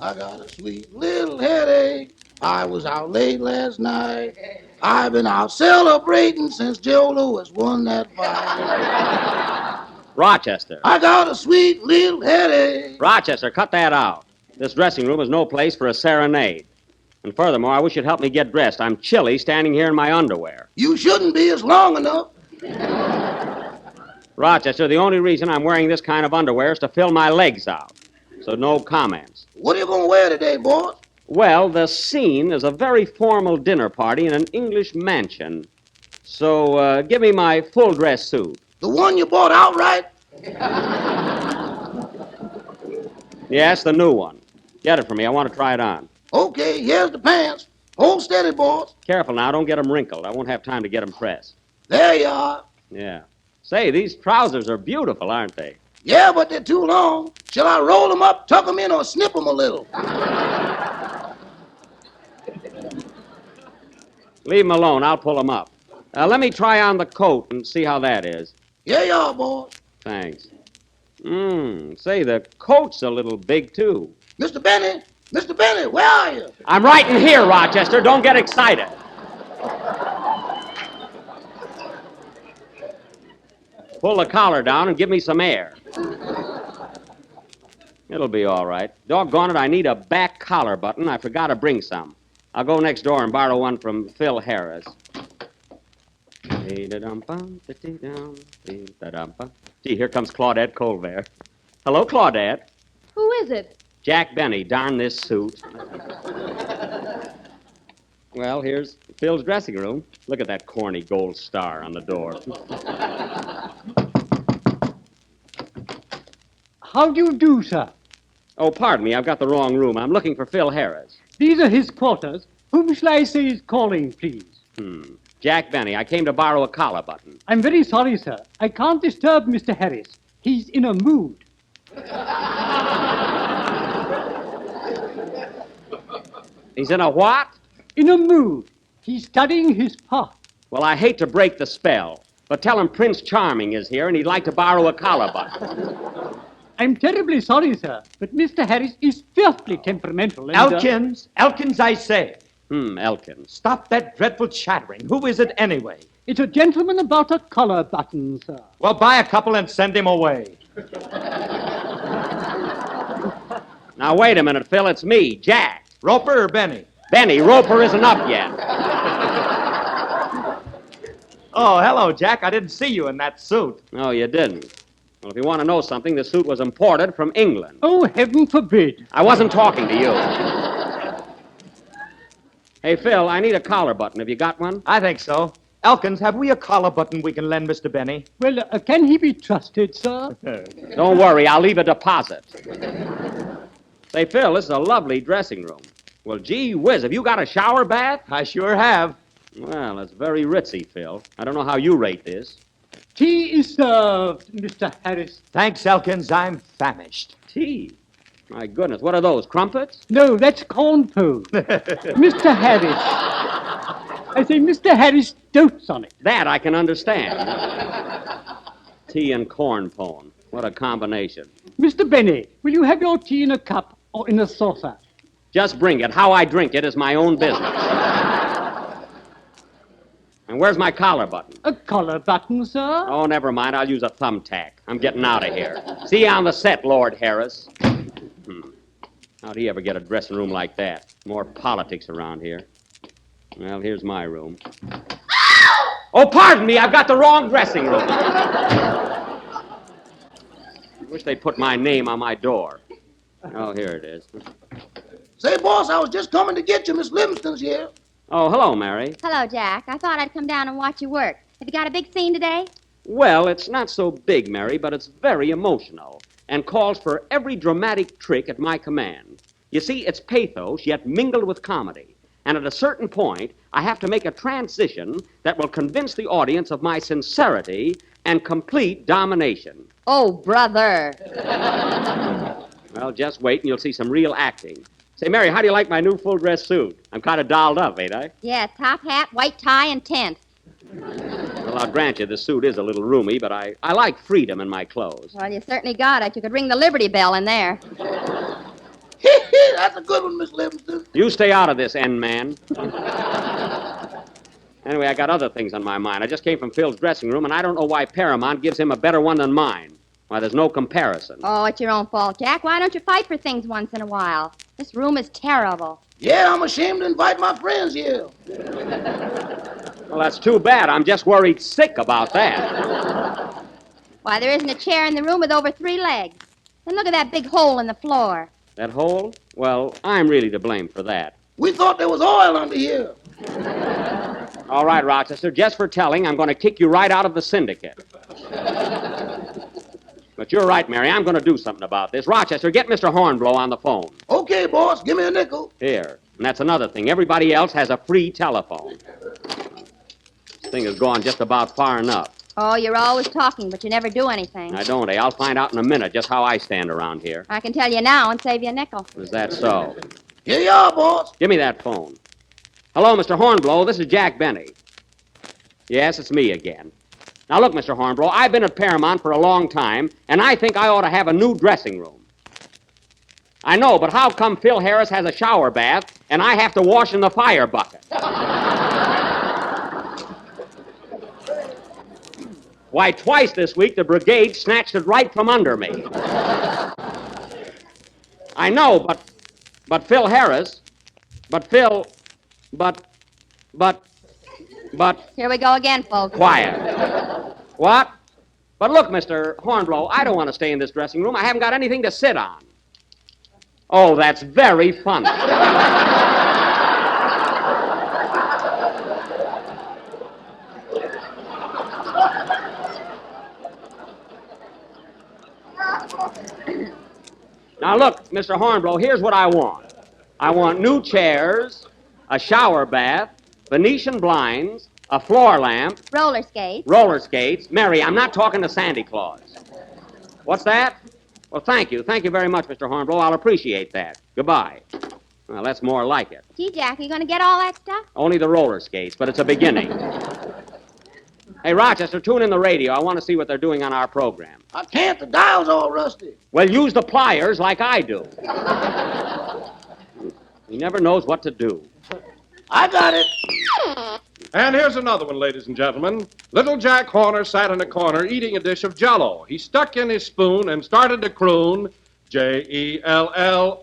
I got a sweet little headache. I was out late last night. I've been out celebrating since Joe Louis won that fight. Rochester. I got a sweet little headache. Rochester, cut that out. This dressing room is no place for a serenade. And furthermore, I wish you'd help me get dressed. I'm chilly standing here in my underwear. You shouldn't be. It's long enough. Rochester, the only reason I'm wearing this kind of underwear is to fill my legs out. So no comments. What are you going to wear today, boss? Well, the scene is a very formal dinner party in an English mansion. So give me my full dress suit. The one you bought outright? Yes, the new one. Get it for me. I want to try it on. Okay, here's the pants. Hold steady, boss. Careful now. Don't get them wrinkled. I won't have time to get them pressed. There you are. Yeah. Say, these trousers are beautiful, aren't they? Yeah, but they're too long. Shall I roll them up, tuck them in, or snip them a little? Leave them alone. I'll pull them up. Let me try on the coat and see how that is. Yeah, you are, boss. Thanks. Say, the coat's a little big, too. Mr. Benny, where are you? I'm right in here, Rochester. Don't get excited. Pull the collar down and give me some air. It'll be all right. Doggone it, I need a back collar button. I forgot to bring some. I'll go next door and borrow one from Phil Harris. Gee, here comes Claudette Colbert. Hello, Claudette. Who is it? Jack Benny, darn this suit. Well, here's Phil's dressing room. Look at that corny gold star on the door. How do you do, sir? Oh, pardon me, I've got the wrong room. I'm looking for Phil Harris. These are his quarters. Whom shall I say is calling, please? Jack Benny, I came to borrow a collar button. I'm very sorry, sir. I can't disturb Mr. Harris. He's in a mood. He's in a what? In a mood. He's studying his part. Well, I hate to break the spell, but tell him Prince Charming is here and he'd like to borrow a collar button. I'm terribly sorry, sir, but Mr. Harris is fearfully temperamental and... Elkins, I say. Elkins. Stop that dreadful chattering. Who is it anyway? It's a gentleman about a collar button, sir. Well, buy a couple and send him away. Now, wait a minute, Phil. It's me, Jack. Roper or Benny? Benny, Roper isn't up yet. Oh, hello, Jack. I didn't see you in that suit. No, you didn't. Well, if you want to know something, the suit was imported from England. Oh, heaven forbid. I wasn't talking to you. Hey, Phil, I need a collar button. Have you got one? I think so. Elkins, have we a collar button we can lend Mr. Benny? Well, can he be trusted, sir? Don't worry, I'll leave a deposit. Say, Phil, this is a lovely dressing room. Well, gee whiz, have you got a shower bath? I sure have. Well, it's very ritzy, Phil. I don't know how you rate this. Tea is served, Mr. Harris. Thanks, Elkins. I'm famished. Tea? My goodness, what are those, crumpets? No, that's corn pone. Mr. Harris. I say Mr. Harris dotes on it. That I can understand. Tea and corn pone. What a combination. Mr. Benny, will you have your tea in a cup or in a saucer? Just bring it. How I drink it is my own business. And where's my collar button? A collar button, sir? Oh, never mind. I'll use a thumbtack. I'm getting out of here. See you on the set, Lord Harris. How'd he ever get a dressing room like that? More politics around here. Well, here's my room. Oh, pardon me. I've got the wrong dressing room. I wish they'd put my name on my door. Oh, here it is. Say, boss, I was just coming to get you. Miss Livingston's here. Oh, hello, Mary. Hello, Jack. I thought I'd come down and watch you work. Have you got a big scene today? Well, it's not so big, Mary, but it's very emotional and calls for every dramatic trick at my command. You see, it's pathos, yet mingled with comedy. And at a certain point, I have to make a transition that will convince the audience of my sincerity and complete domination. Oh, brother. Well, just wait and you'll see some real acting. Say, Mary, how do you like my new full-dress suit? I'm kind of dolled up, ain't I? Yeah, top hat, white tie, and tent. Well, I'll grant you the suit is a little roomy, but I like freedom in my clothes. Well, you certainly got it. You could ring the Liberty Bell in there. That's a good one, Miss Livingston. You stay out of this, end man. Anyway, I got other things on my mind. I just came from Phil's dressing room, and I don't know why Paramount gives him a better one than mine. Why, there's no comparison. Oh, it's your own fault, Jack. Why don't you fight for things once in a while? This room is terrible. Yeah, I'm ashamed to invite my friends here. Well, that's too bad. I'm just worried sick about that. Why, there isn't a chair in the room with over 3 legs. Then look at that big hole in the floor. That hole? Well, I'm really to blame for that. We thought there was oil under here. All right, Rochester, just for telling, I'm going to kick you right out of the syndicate. But you're right, Mary. I'm going to do something about this. Rochester, get Mr. Hornblow on the phone. Okay, boss, give me a nickel. Here. And that's another thing. Everybody else has a free telephone. This thing has gone just about far enough. Oh, you're always talking, but you never do anything. I don't, eh? I'll find out in a minute just how I stand around here. I can tell you now and save you a nickel. Is that so? Here you are, boss. Give me that phone. Hello, Mr. Hornblow. This is Jack Benny. Yes, it's me again. Now, look, Mr. Hornblow, I've been at Paramount for a long time, and I think I ought to have a new dressing room. I know, but how come Phil Harris has a shower bath, and I have to wash in the fire bucket? Why, twice this week, the brigade snatched it right from under me. I know, but Phil Harris, but Here we go again, folks. quiet. What? But look, Mr. Hornblow, I don't want to stay in this dressing room. I haven't got anything to sit on. Oh, that's very funny. Now, look, Mr. Hornblow, here's what I want. I want new chairs, a shower bath, Venetian blinds, a floor lamp, Roller skates. roller skates. Mary, I'm not talking to Santa Claus. What's that? Well, thank you. Thank you very much, Mr. Hornblow. I'll appreciate that. Goodbye. Well, that's more like it. Gee, Jack, are you going to get all that stuff? Only the roller skates, but it's a beginning. Hey, Rochester, tune in the radio. I want to see what they're doing on our program. I can't, the dial's all rusty. Well, use the pliers like I do. He never knows what to do. I got it. And here's another one, ladies and gentlemen. Little Jack Horner sat in a corner eating a dish of Jell-O. He stuck in his spoon and started to croon, J-E-L-L-O.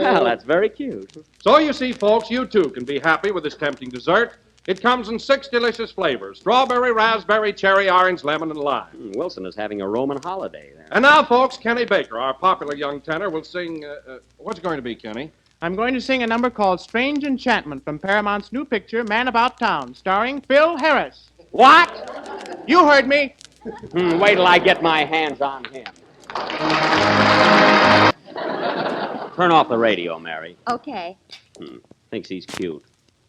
Well, that's very cute. So you see, folks, you too can be happy with this tempting dessert. It comes in 6 delicious flavors: strawberry, raspberry, cherry, orange, lemon, and lime. Wilson is having a Roman holiday there. And now, folks, Kenny Baker, our popular young tenor, will sing... what's it going to be, Kenny? I'm going to sing a number called Strange Enchantment from Paramount's new picture, Man About Town, starring Phil Harris. What? You heard me. Wait till I get my hands on him. Turn off the radio, Mary. Okay. Thinks he's cute.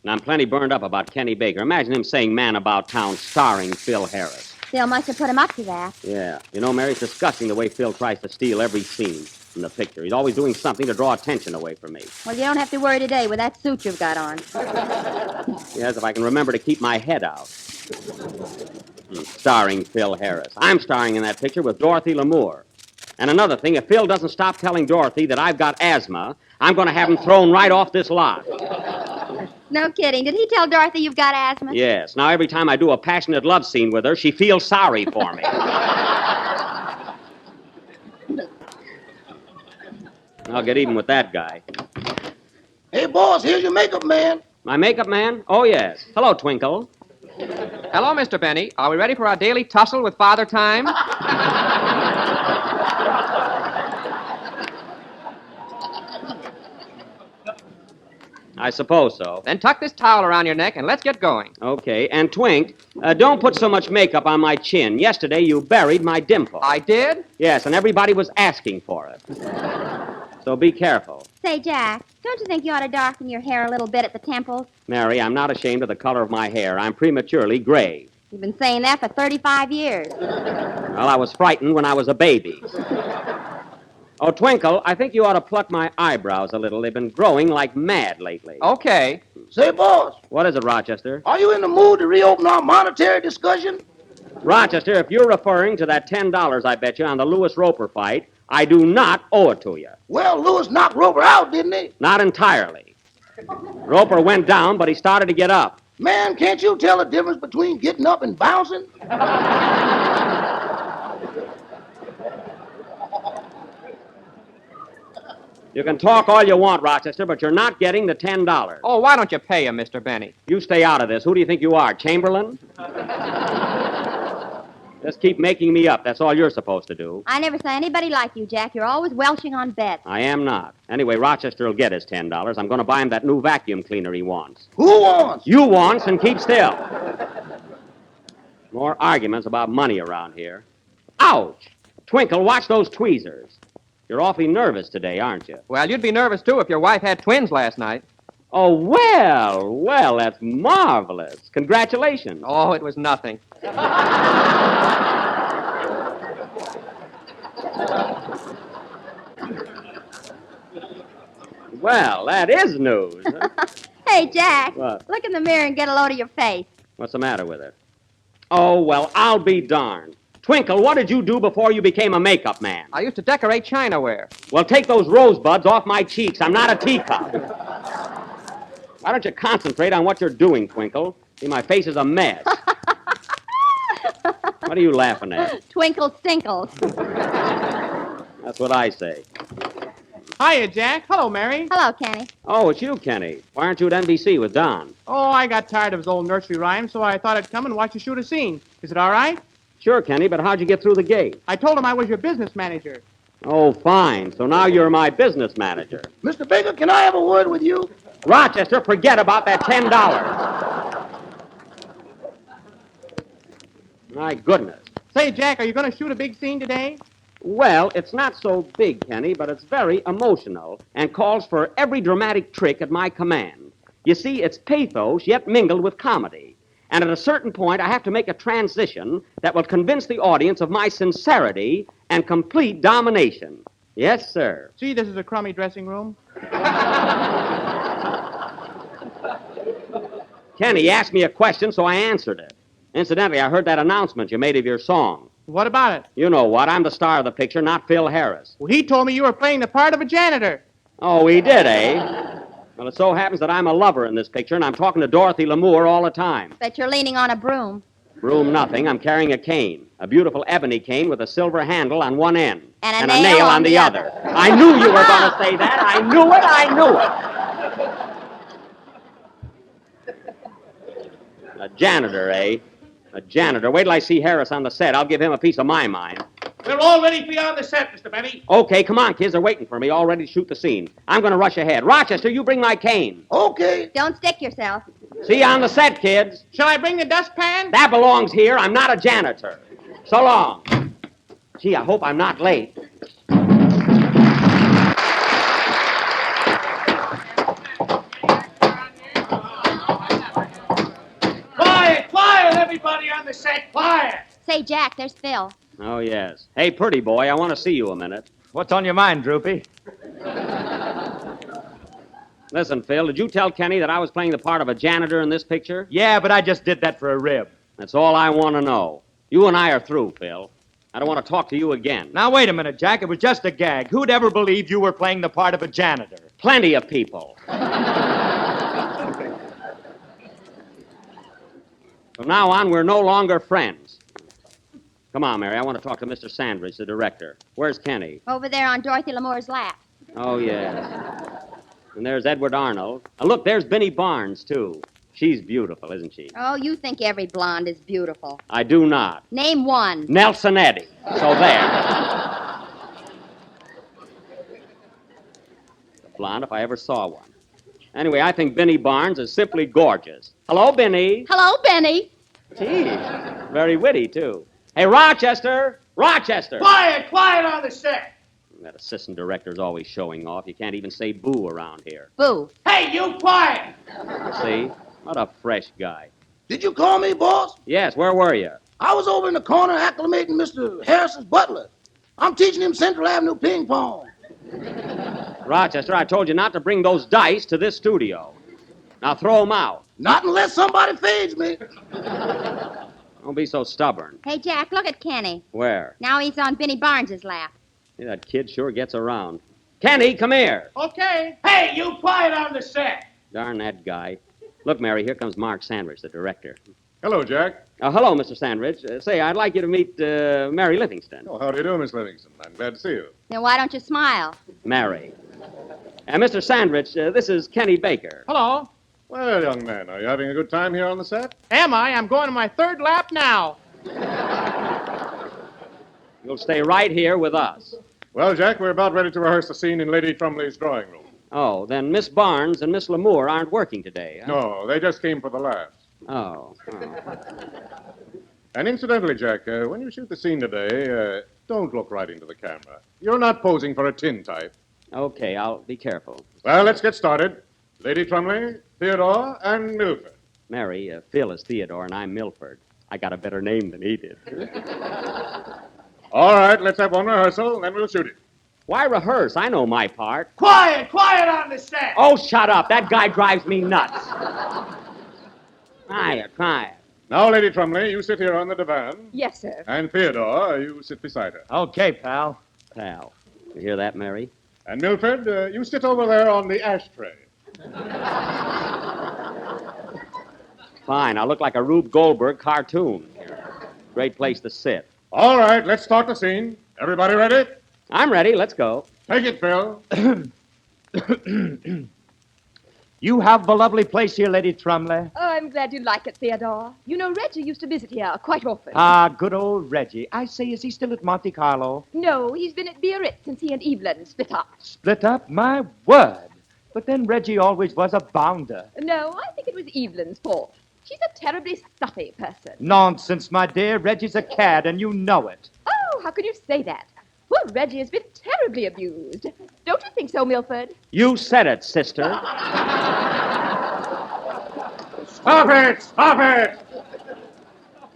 And I'm plenty burned up about Kenny Baker. Imagine him saying Man About Town starring Phil Harris. Phil must have put him up to that. Yeah. You know, Mary, it's disgusting the way Phil tries to steal every scene in the picture. He's always doing something to draw attention away from me. Well, you don't have to worry today with that suit you've got on. Yes, if I can remember to keep my head out. Starring Phil Harris. I'm starring in that picture with Dorothy Lamour. And another thing, if Phil doesn't stop telling Dorothy that I've got asthma, I'm going to have him thrown right off this lot. No kidding. Did he tell Dorothy you've got asthma? Yes. Now, every time I do a passionate love scene with her, she feels sorry for me. I'll get even with that guy. Hey, boss, here's your makeup man. My makeup man? Oh, yes. Hello, Twinkle. Hello, Mr. Benny. Are we ready for our daily tussle with Father Time? I suppose so. Then tuck this towel around your neck and let's get going. Okay. And, Twink, don't put so much makeup on my chin. Yesterday, you buried my dimple. I did? Yes, and everybody was asking for it. So be careful. Say, Jack, don't you think you ought to darken your hair a little bit at the temples? Mary, I'm not ashamed of the color of my hair. I'm prematurely gray. You've been saying that for 35 years. Well, I was frightened when I was a baby. Oh, Twinkle, I think you ought to pluck my eyebrows a little. They've been growing like mad lately. Okay. Say, boss, What is it, Rochester? are you in the mood to reopen our monetary discussion? Rochester, if you're referring to that $10 I bet you on the Lewis Roper fight, I do not owe it to you. Well, Lewis knocked Roper out, didn't he? Not entirely. Roper went down, but he started to get up. Man, can't you tell the difference between getting up and bouncing? You can talk all you want, Rochester, but you're not getting the $10. Oh, why don't you pay him, Mr. Benny? You stay out of this. Who do you think you are, Chamberlain? Just keep making me up. That's all you're supposed to do. I never saw anybody like you, Jack. You're always welching on bets. I am not. Anyway, Rochester will get his $10. I'm going to buy him that new vacuum cleaner he wants. Who wants? You wants, and keep still. More arguments about money around here. Ouch! Twinkle, watch those tweezers. You're awfully nervous today, aren't you? Well, you'd be nervous, too, if your wife had twins last night. Oh, well, that's marvelous. Congratulations. Oh, it was nothing. Well, that is news. Huh? Hey, Jack. What? Look in the mirror and get a load of your face. What's the matter with her? Oh, well, I'll be darned. Twinkle, what did you do before you became a makeup man? I used to decorate chinaware. Well, take those rosebuds off my cheeks. I'm not a teacup. Why don't you concentrate on what you're doing, Twinkle? See, my face is a mess. What are you laughing at? Twinkle stinkles. That's what I say. Hiya, Jack. Hello, Mary. Hello, Kenny. Oh, it's you, Kenny. Why aren't you at NBC with Don? Oh, I got tired of his old nursery rhymes, so I thought I'd come and watch you shoot a scene. Is it all right? Sure, Kenny, but how'd you get through the gate? I told him I was your business manager. Oh, fine. So now you're my business manager. Mr. Baker, can I have a word with you? Rochester, forget about that $10. My goodness. Say, Jack, are you going to shoot a big scene today? Well, it's not so big, Kenny, but it's very emotional and calls for every dramatic trick at my command. You see, it's pathos yet mingled with comedy. And at a certain point, I have to make a transition that will convince the audience of my sincerity and complete domination. Yes, sir. See, this is a crummy dressing room. Kenny asked me a question, so I answered it. Incidentally, I heard that announcement you made of your song. What about it? You know what? I'm the star of the picture, not Phil Harris. Well, he told me you were playing the part of a janitor. Oh, he did, eh? Well, it so happens that I'm a lover in this picture, and I'm talking to Dorothy Lamour all the time. Bet you're leaning on a broom. Broom nothing. I'm carrying a cane. A beautiful ebony cane with a silver handle on one end. And a a nail nail on the the other. I knew you were going to say that. I knew it. A janitor, eh? A janitor. Wait till I see Harris on the set. I'll give him a piece of my mind. We're all ready for you on the set, Mr. Benny. Okay, come on, kids. They're waiting for me, all ready to shoot the scene. I'm going to rush ahead. Rochester, you bring my cane. Okay. Don't stick yourself. See you on the set, kids. Shall I bring the dustpan? That belongs here. I'm not a janitor. So long. Gee, I hope I'm not late. Quiet, quiet, everybody on the set, quiet. Say, Jack, there's Phil. Oh, yes. Hey, pretty boy, I want to see you a minute. What's on your mind, Droopy? Listen, Phil, did you tell Kenny that I was playing the part of a janitor in this picture? Yeah, but I just did that for a rib. That's all I want to know. You and I are through, Phil. I don't want to talk to you again. Now, wait a minute, Jack. It was just a gag. Who'd ever believe you were playing the part of a janitor? Plenty of people. From now on, we're no longer friends. Come on, Mary. I want to talk to Mr. Sandridge, the director. Where's Kenny? Over there on Dorothy Lamour's lap. Oh, yes. And there's Edward Arnold. Look, there's Benny Barnes, too. She's beautiful, isn't she? Oh, you think every blonde is beautiful. I do not. Name one. Nelson Eddy. So there. Blonde, if I ever saw one. Anyway, I think Benny Barnes is simply gorgeous. Hello, Benny. Hello, Benny. Gee, very witty, too. Hey, Rochester! Rochester! Quiet, quiet on the set. That assistant director's always showing off. You can't even say boo around here. Boo. Hey, you quiet. See? What a fresh guy. Did you call me, boss? Yes, where were you? I was over in the corner acclimating Mr. Harris's butler. I'm teaching him Central Avenue ping pong. Rochester, I told you not to bring those dice to this studio. Now throw them out. Not unless somebody fades me. Don't be so stubborn. Hey, Jack, look at Kenny. Where? Now he's on Benny Barnes's lap. Yeah, that kid sure gets around. Kenny, come here. Okay. Hey, you quiet on the set. Darn that guy. Look, Mary, here comes Mark Sandridge, the director. Hello, Jack. Hello, Mr. Sandridge. Say, I'd like you to meet Mary Livingston. Oh, how do you do, Miss Livingston? I'm glad to see you. Then why don't you smile? Mary. Mr. Sandridge, this is Kenny Baker. Hello. Well, young man, are you having a good time here on the set? Am I? I'm going to my third lap now. You'll stay right here with us. Well, Jack, we're about ready to rehearse the scene in Lady Trumley's drawing room. Oh, then Miss Barnes and Miss Lamour aren't working today, huh? No, they just came for the laughs. Oh. And incidentally, Jack, when you shoot the scene today, don't look right into the camera. You're not posing for a tin type. Okay, I'll be careful. Well, let's get started. Lady Trumley, Theodore, and Milford. Mary, Phil is Theodore and I'm Milford. I got a better name than he did. All right, let's have one rehearsal, then we'll shoot it. Why rehearse? I know my part. Quiet on the set. Oh, shut up. That guy drives me nuts. Quiet. Now, Lady Trumley, you sit here on the divan. Yes, sir. And Theodore, you sit beside her. Okay, pal. Pal. You hear that, Mary? And Milford, you sit over there on the ashtray. Fine. I'll look like a Rube Goldberg cartoon. Great place to sit. All right, let's start the scene. Everybody ready? I'm ready. Let's go. Take it, Phil. You have a lovely place here, Lady Trumley. Oh, I'm glad you like it, Theodore. You know, Reggie used to visit here quite often. Ah, good old Reggie. I say, is he still at Monte Carlo? No, he's been at Biarritz since he and Evelyn split up. Split up? My word. But then Reggie always was a bounder. No, I think it was Evelyn's fault. She's a terribly stuffy person. Nonsense, my dear. Reggie's a cad, and you know it. Oh, how can you say that? Poor Reggie has been terribly abused. Don't you think so, Milford? You said it, sister. Stop it! Stop it!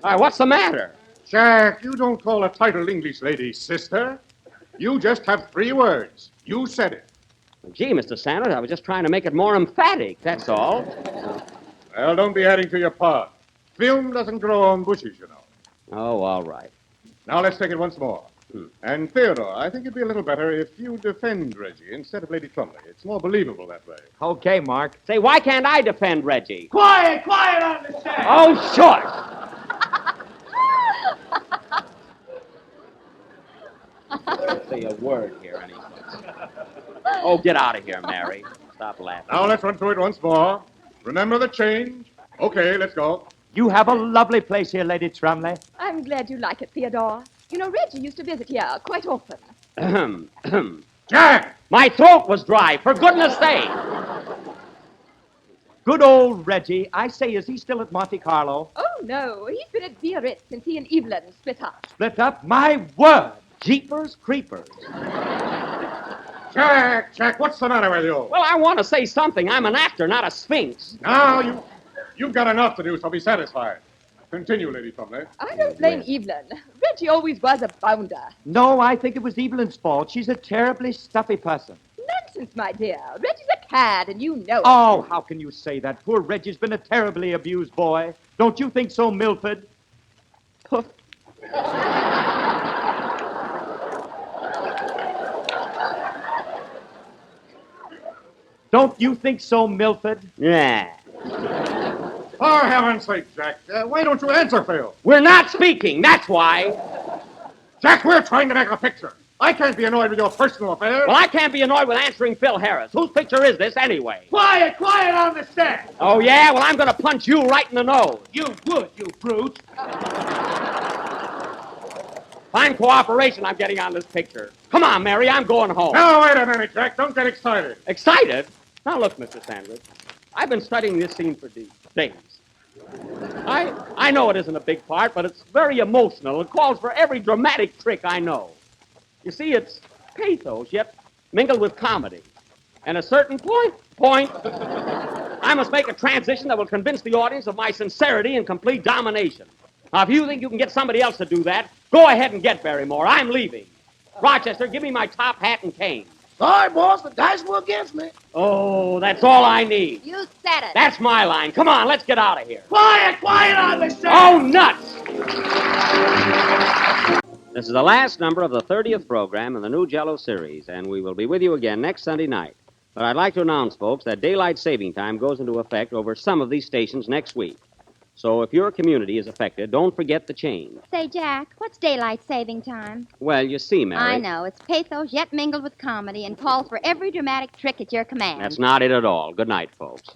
All right, what's the matter? Jack, you don't call a titled English lady sister. You just have 3 words. You said it. Gee, Mr. Sanders, I was just trying to make it more emphatic, that's all. Well, don't be adding to your part. Film doesn't grow on bushes, you know. Oh, all right. Now let's take it once more. And Theodore, I think it'd be a little better if you defend Reggie instead of Lady Trumley. It's more believable that way. Okay, Mark. Say, why can't I defend Reggie? Quiet on the set. Oh, shush! Don't say a word here, anyway. Oh, get out of here, Mary. Stop laughing. Now let's run through it once more. Remember the change? Okay, let's go. You have a lovely place here, Lady Trumley. I'm glad you like it, Theodore. You know, Reggie used to visit here quite often. Jack! My throat was dry, for goodness sake. Good old Reggie. I say, is he still at Monte Carlo? Oh, no, he's been at Biarritz since he and Evelyn split up. Split up? My word! Jeepers creepers. Jack, what's the matter with you? Well, I want to say something. I'm an actor, not a sphinx. Now, you've got enough to do, so be satisfied. Continue, Lady Trumley. I don't blame Evelyn. Reggie always was a bounder. No, I think it was Evelyn's fault. She's a terribly stuffy person. Nonsense, my dear. Reggie's a cad, and you know it. Oh, how can you say that? Poor Reggie's been a terribly abused boy. Don't you think so, Milford? Poof. Don't you think so, Milford? Yeah. For heaven's sake, Jack, why don't you answer, Phil? We're not speaking, that's why. Jack, we're trying to make a picture. I can't be annoyed with your personal affairs. Well, I can't be annoyed with answering Phil Harris. Whose picture is this, anyway? Quiet on the set. Oh, yeah? Well, I'm going to punch you right in the nose. You would, you brute. Fine cooperation I'm getting on this picture. Come on, Mary, I'm going home. Now, wait a minute, Jack. Don't get excited. Excited? Now, look, Mr. Sandridge. I've been studying this scene for days. I know it isn't a big part, but it's very emotional. It calls for every dramatic trick I know. You see, it's pathos, yet mingled with comedy. And a certain point, I must make a transition that will convince the audience of my sincerity and complete domination. Now, if you think you can get somebody else to do that, go ahead and get Barrymore. I'm leaving. Rochester, give me my top hat and cane. Sorry, boss, the dice were against me. Oh, that's all I need. You said it. That's my line. Come on, let's get out of here. Quiet on the set. Oh, nuts! This is the last number of the 30th program in the new Jello series, and we will be with you again next Sunday night. But I'd like to announce, folks, that daylight saving time goes into effect over some of these stations next week. So if your community is affected, don't forget the change. Say, Jack, what's daylight saving time? Well, you see, Mary. I know. It's pathos yet mingled with comedy and calls for every dramatic trick at your command. That's not it at all. Good night, folks.